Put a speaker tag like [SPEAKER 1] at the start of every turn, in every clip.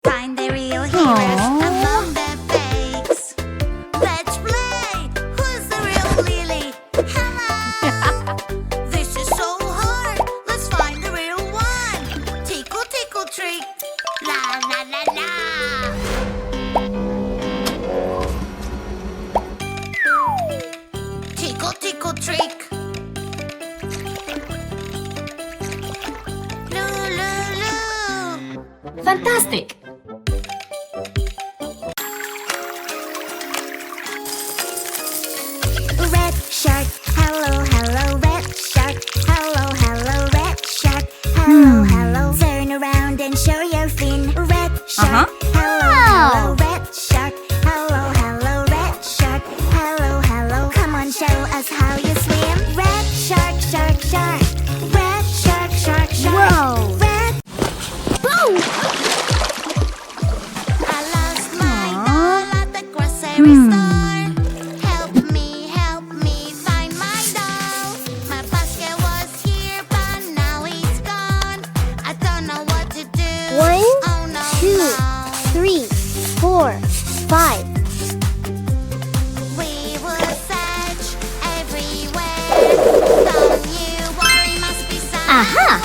[SPEAKER 1] Find the real heroes among the fakes. Let's play! Who's the real Lily? Hello! This is so hard. Let's find the real one. Tickle, tickle, trick. La, la, la, la. Tickle, tickle, trick.
[SPEAKER 2] Fantastic!
[SPEAKER 1] Red shark, hello, hello, red shark, hello, hello, red shark, hello, hello. Turn around and show your fin. Red shark, hello, hello, red shark, hello, hello, red shark, hello, hello. Come on, show us how you swim. Red shark, shark, shark, red shark, shark, shark.
[SPEAKER 2] Whoa.
[SPEAKER 1] Red. Boom! I lost my doll at the grocery store. Help me find my doll. My basket was here, but now it's gone. I don't know what to do.
[SPEAKER 3] 1,
[SPEAKER 1] Oh no,
[SPEAKER 3] 2,
[SPEAKER 1] no.
[SPEAKER 3] 3, 4, 5.
[SPEAKER 1] We will search everywhere. Don't you worry, must be somewhere.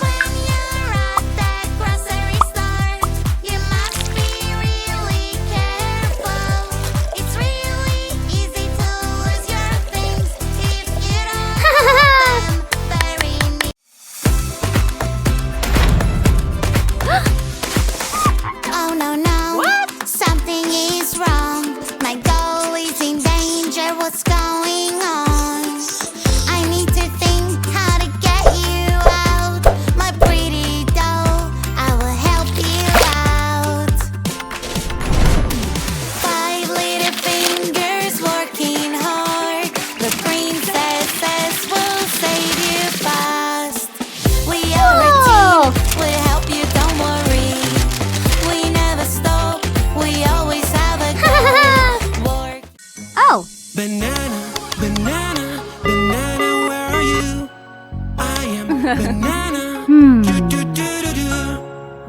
[SPEAKER 1] When you're at the grocery store, you must be really careful. It's really easy to lose your things if you don't have them very neat. Oh no, no.
[SPEAKER 2] What?
[SPEAKER 1] Something is wrong. My doll is in danger. What's going on? I need to think how to get you out. My pretty doll, I will help you out. 5 little fingers working hard. The princesses will save you fast. We are a team. We'll help you, don't worry. We never stop. We always have a goal. Work.
[SPEAKER 2] Oh!
[SPEAKER 4] Banana, banana, banana, where are you? I am banana. Do, do, do, do, do.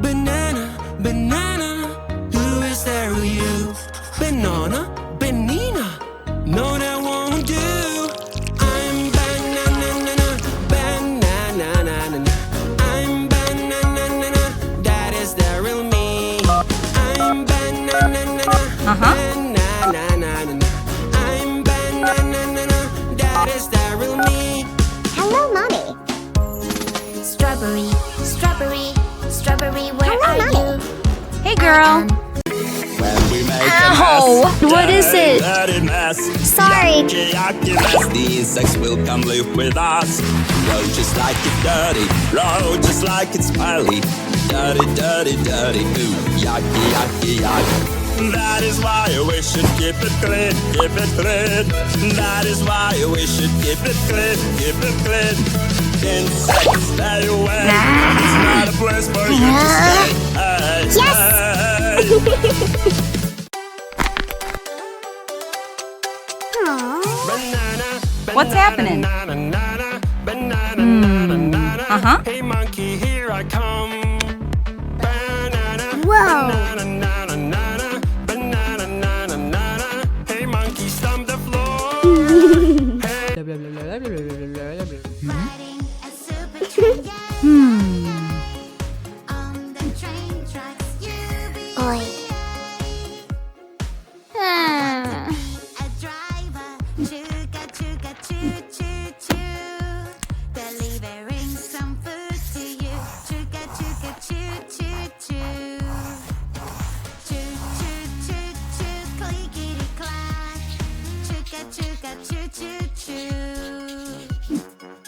[SPEAKER 4] Banana, banana, who is there with you? Banana, banana, no that won't do. I'm banana, banana, I'm banana, that is the real me. I'm banana, banana, I'm banana, that is the real me.
[SPEAKER 3] Hello, Mommy.
[SPEAKER 1] Strawberry, strawberry, strawberry, where
[SPEAKER 3] Hello,
[SPEAKER 1] are
[SPEAKER 3] Mommy.
[SPEAKER 1] you?
[SPEAKER 2] Hey, girl!
[SPEAKER 5] When we make
[SPEAKER 2] Ow!
[SPEAKER 5] a mess,
[SPEAKER 2] What is it?
[SPEAKER 5] dirty mess.
[SPEAKER 3] Sorry.
[SPEAKER 5] Yucky, yucky mess. The insects will come live with us. Roll just like it's dirty. Roll just like it's smelly. Dirty, dirty, dirty. Ooh, yucky, yucky, yucky. That is why we should keep it clean, keep it clean. That is why we should keep it clean, keep it clean. Insects, stay away. It's not a place for you to stay. Hey, hey.
[SPEAKER 2] What's happening?
[SPEAKER 4] Hey monkey, here I come. Banana.
[SPEAKER 3] Whoa.
[SPEAKER 4] Banana. Banana. Hey monkey, stomp the floor.
[SPEAKER 1] Riding a super train, yeah. On the train tracks, you be
[SPEAKER 3] Oi.
[SPEAKER 1] a driver. Chugga, chugga, choo, choo, choo. Delivering some food to you. Chugga, chugga, choo, choo, choo. Choo, choo, choo, choo, clickety clack. Chugga, chugga, choo, choo, choo.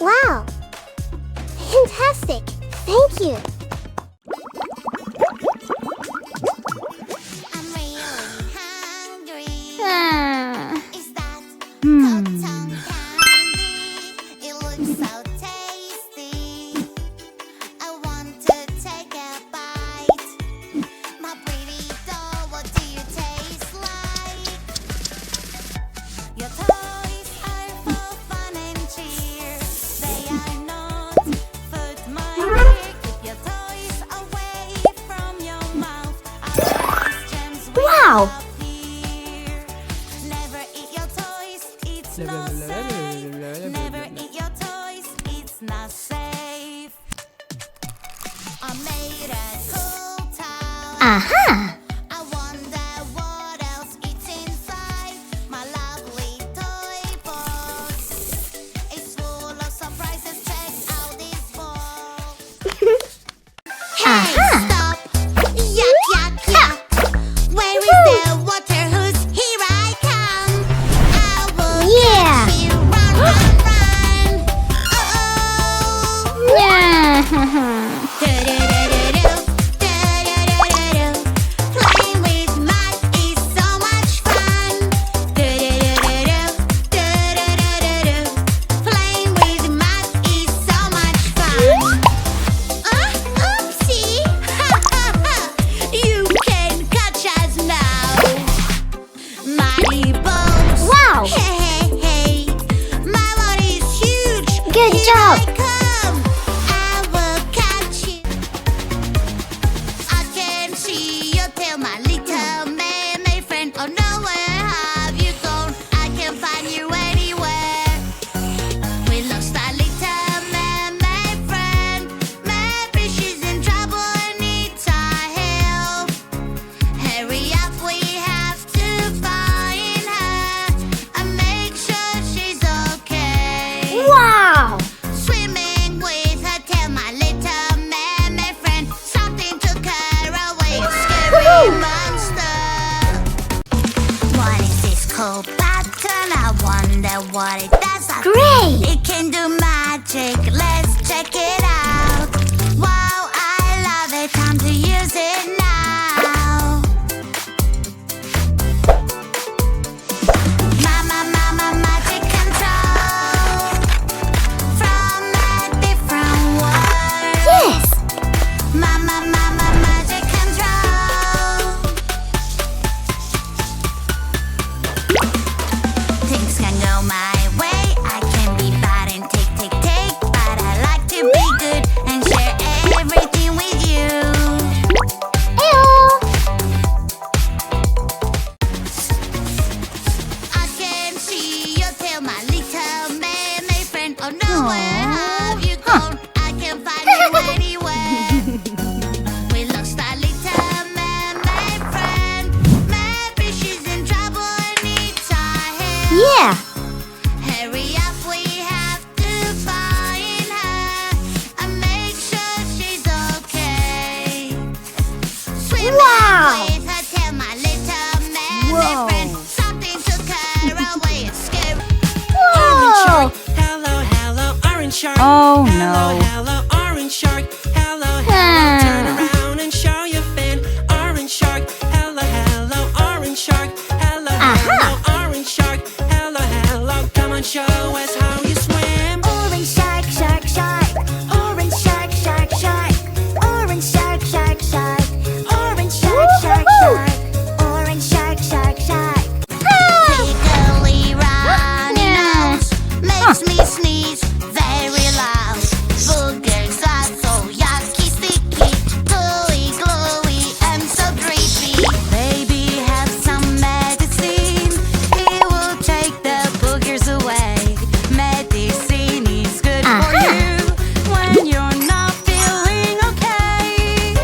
[SPEAKER 3] Wow. Fantastic. Thank you.
[SPEAKER 1] I'm really hungry. Is that
[SPEAKER 2] Hmm.
[SPEAKER 1] cotton candy? It looks so tasty. I want to take a bite. My pretty doll, what do you taste like? Your toys are for fun and cheer. They are not food, my dear. Keep your
[SPEAKER 2] Wow!
[SPEAKER 1] Never eat your toys, it's not safe. Never eat your toys, it's not safe. I made a cool town.
[SPEAKER 2] Aha!
[SPEAKER 1] I wonder what else it's inside. My lovely toy box. It's full of surprises. Check out this box. Hey, stop! Yuck, yuck, yuck! Where is the water hose? Here I come! I will
[SPEAKER 3] Yeah.
[SPEAKER 1] catch you! Run, run, run! Oh! Do-do-do-do-do, do-do-do-do-do. Playing with mud is so much fun. Do-do-do-do-do, do-do-do-do-do. Playing with mud is so much fun. Oopsie! You can catch us now. Mighty boats.
[SPEAKER 3] Wow.
[SPEAKER 1] Hey, hey, hey. My body is huge.
[SPEAKER 3] Good
[SPEAKER 1] Here
[SPEAKER 3] job.
[SPEAKER 1] I come. I will catch you. I can see your tail, my little mermaid friend. Oh no, where have you gone? I can't find you anywhere. We lost our little mermaid friend. Maybe she's in trouble and needs our help. Hurry up, we have to find her and make sure she's okay.
[SPEAKER 3] Wow.
[SPEAKER 1] Swimming with her tail, my little mermaid friend. Something took her away, a scary
[SPEAKER 3] Woohoo!
[SPEAKER 1] monster. What is this cool pattern? I wonder what it does.
[SPEAKER 3] Great.
[SPEAKER 1] It can do magic. Let's check it out. Wow, I love it. Time to use it now. Mama, magic control from a different world.
[SPEAKER 3] Yes.
[SPEAKER 1] Mama, magic control. Things can go my way. I can be bad and take, but I like to be good and share everything with you.
[SPEAKER 3] Ew.
[SPEAKER 1] I can see your tail, my little mermaid friend. Oh no, where have you gone? I can't find you anywhere. We lost our little mermaid friend. Maybe she's in trouble and needs our help.
[SPEAKER 3] Yeah.
[SPEAKER 1] Hurry up, we have to find her and make sure she's okay. Swimming
[SPEAKER 3] Wow.
[SPEAKER 1] with her tail, my little mermaid friend. Something took her away, a scary.
[SPEAKER 3] Whoa.
[SPEAKER 4] Hello, hello, orange shark.
[SPEAKER 2] Oh,
[SPEAKER 4] Hello,
[SPEAKER 2] no.
[SPEAKER 4] hello, orange shark. Hello, hello,
[SPEAKER 3] Hmm.
[SPEAKER 4] turn around and show your fin. Orange shark. Hello, hello, orange shark. Hello, hello, orange shark. Hello, hello, come on, show us how you swim.
[SPEAKER 1] Orange shark, shark, shark. Orange shark, shark, shark. Orange shark, shark, shark. Orange shark, shark, shark. Orange shark, shark, shark. Tickly runny nose makes me sneeze very loud. Boogers are so yucky, sticky, gooey, gluey, and so drippy. Baby, have some medicine. It will take the boogers away. Medicine is good for you when you're not feeling okay.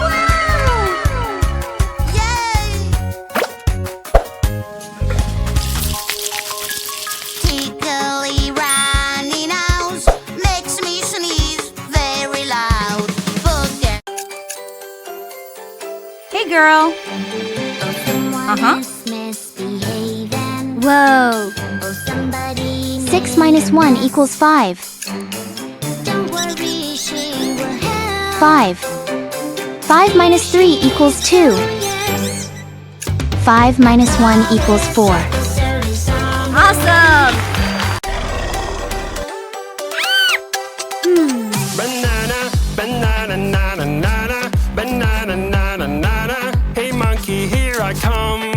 [SPEAKER 1] Yay! Tickly runny nose makes me sneeze very loud. Booger.
[SPEAKER 2] Hey, girl. Uh-huh.
[SPEAKER 3] Whoa. 6 minus 1 equals 5.
[SPEAKER 1] Don't worry, she will help.
[SPEAKER 3] 5. 5 minus 3 equals 2.
[SPEAKER 1] Yes.
[SPEAKER 3] 5 minus 1 equals 4.
[SPEAKER 2] Awesome!
[SPEAKER 4] Banana, banana, nana, nana, banana, nana, nana. Hey monkey, here I come.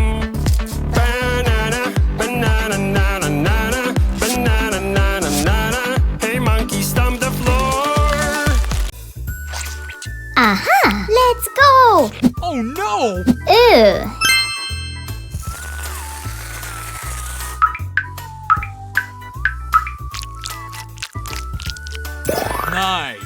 [SPEAKER 4] Banana, banana, nana, nana, banana, nana, nana. Hey monkey, stomp the floor.
[SPEAKER 3] Aha! Let's go!
[SPEAKER 4] Oh no!
[SPEAKER 3] Ew.
[SPEAKER 6] Nice.